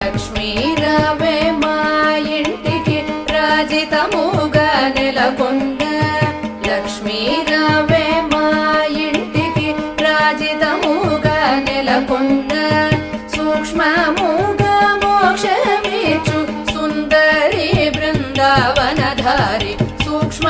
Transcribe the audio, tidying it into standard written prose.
లక్ష్మీ రావే మా ఇంటికి రాజితముగా నెలకొండ లక్ష్మీ రావే మా ఇంటికి రాజితముగా నెలకొండ సూక్ష్మముగా మోక్షమిచ్చు సుందరి బృందావనధారి సూక్ష్మ